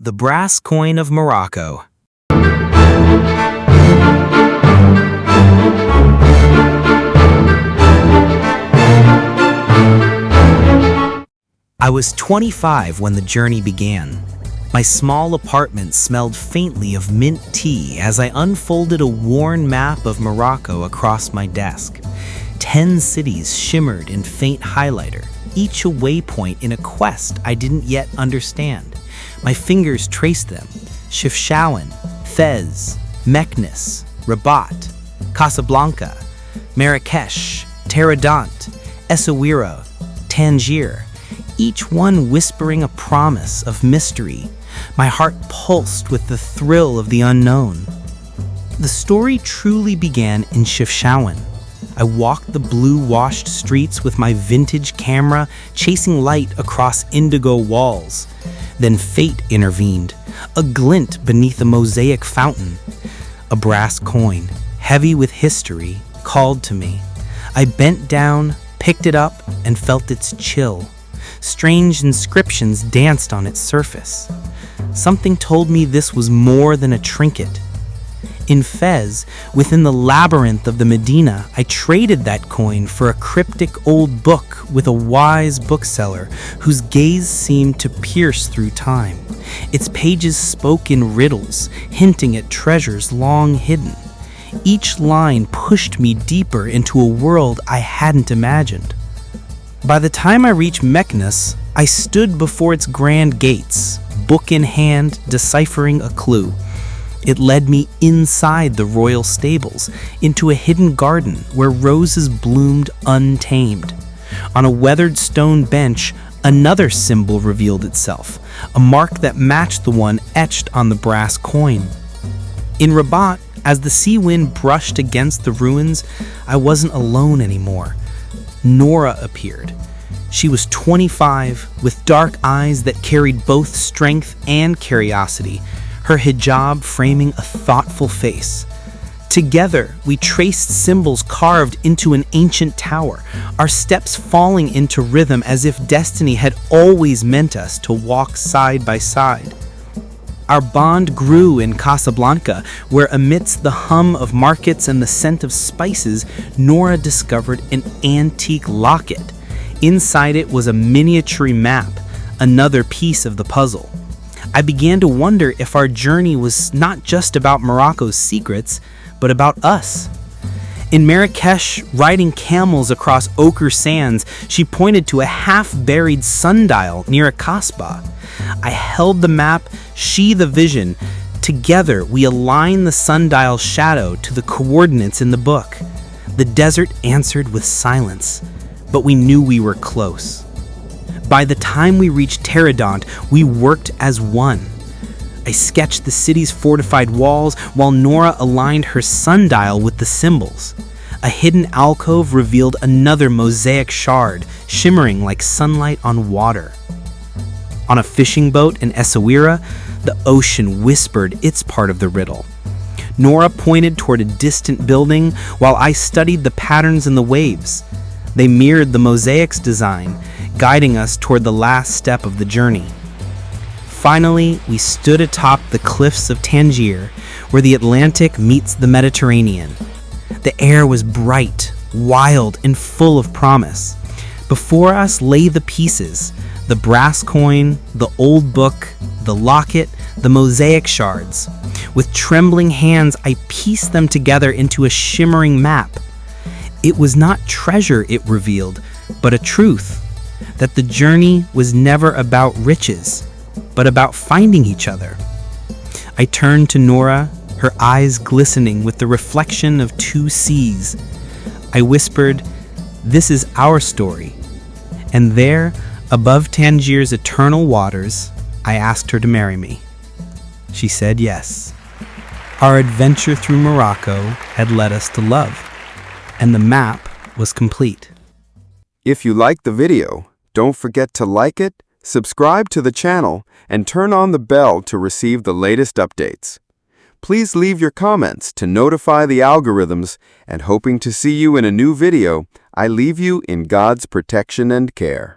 The Brass Coin of Morocco. I was 25 when the journey began. My small apartment smelled faintly of mint tea as I unfolded a worn map of Morocco across my desk. 10 cities shimmered in faint highlighter, each a waypoint in a quest I didn't yet understand. My fingers traced them: Chefchaouen, Fez, Meknes, Rabat, Casablanca, Marrakesh, Taradant, Essaouira, Tangier, each one whispering a promise of mystery. My heart pulsed with the thrill of the unknown. The story truly began in Chefchaouen. I walked the blue-washed streets with my vintage camera, chasing light across indigo walls. Then fate intervened, a glint beneath a mosaic fountain. A brass coin, heavy with history, called to me. I bent down, picked it up, and felt its chill. Strange inscriptions danced on its surface. Something told me this was more than a trinket. In Fez, within the labyrinth of the Medina, I traded that coin for a cryptic old book with a wise bookseller whose gaze seemed to pierce through time. Its pages spoke in riddles, hinting at treasures long hidden. Each line pushed me deeper into a world I hadn't imagined. By the time I reached Meknes, I stood before its grand gates, book in hand, deciphering a clue. It led me inside the royal stables, into a hidden garden where roses bloomed untamed. On a weathered stone bench, another symbol revealed itself, a mark that matched the one etched on the brass coin. In Rabat, as the sea wind brushed against the ruins, I wasn't alone anymore. Nora appeared. She was 25, with dark eyes that carried both strength and curiosity, her hijab framing a thoughtful face. Together, we traced symbols carved into an ancient tower, our steps falling into rhythm as if destiny had always meant us to walk side by side. Our bond grew in Casablanca, where amidst the hum of markets and the scent of spices, Nora discovered an antique locket. Inside it was a miniature map, another piece of the puzzle. I began to wonder if our journey was not just about Morocco's secrets, but about us. In Marrakesh, riding camels across ochre sands, she pointed to a half-buried sundial near a kasbah. I held the map, she the vision. Together, we aligned the sundial's shadow to the coordinates in the book. The desert answered with silence, but we knew we were close. By the time we reached Taradant, we worked as one. I sketched the city's fortified walls while Nora aligned her sundial with the symbols. A hidden alcove revealed another mosaic shard, shimmering like sunlight on water. On a fishing boat in Essaouira, the ocean whispered its part of the riddle. Nora pointed toward a distant building while I studied the patterns in the waves. They mirrored the mosaic's design, guiding us toward the last step of the journey. Finally, we stood atop the cliffs of Tangier, where the Atlantic meets the Mediterranean. The air was bright, wild, and full of promise. Before us lay the pieces: the brass coin, the old book, the locket, the mosaic shards. With trembling hands, I pieced them together into a shimmering map. It was not treasure it revealed, but a truth: that the journey was never about riches, but about finding each other. I turned to Nora, her eyes glistening with the reflection of two seas. I whispered, "This is our story." And there, above Tangier's eternal waters, I asked her to marry me. She said yes. Our adventure through Morocco had led us to love, and the map was complete. If you liked the video, don't forget to like it, subscribe to the channel, and turn on the bell to receive the latest updates. Please leave your comments to notify the algorithms, and hoping to see you in a new video, I leave you in God's protection and care.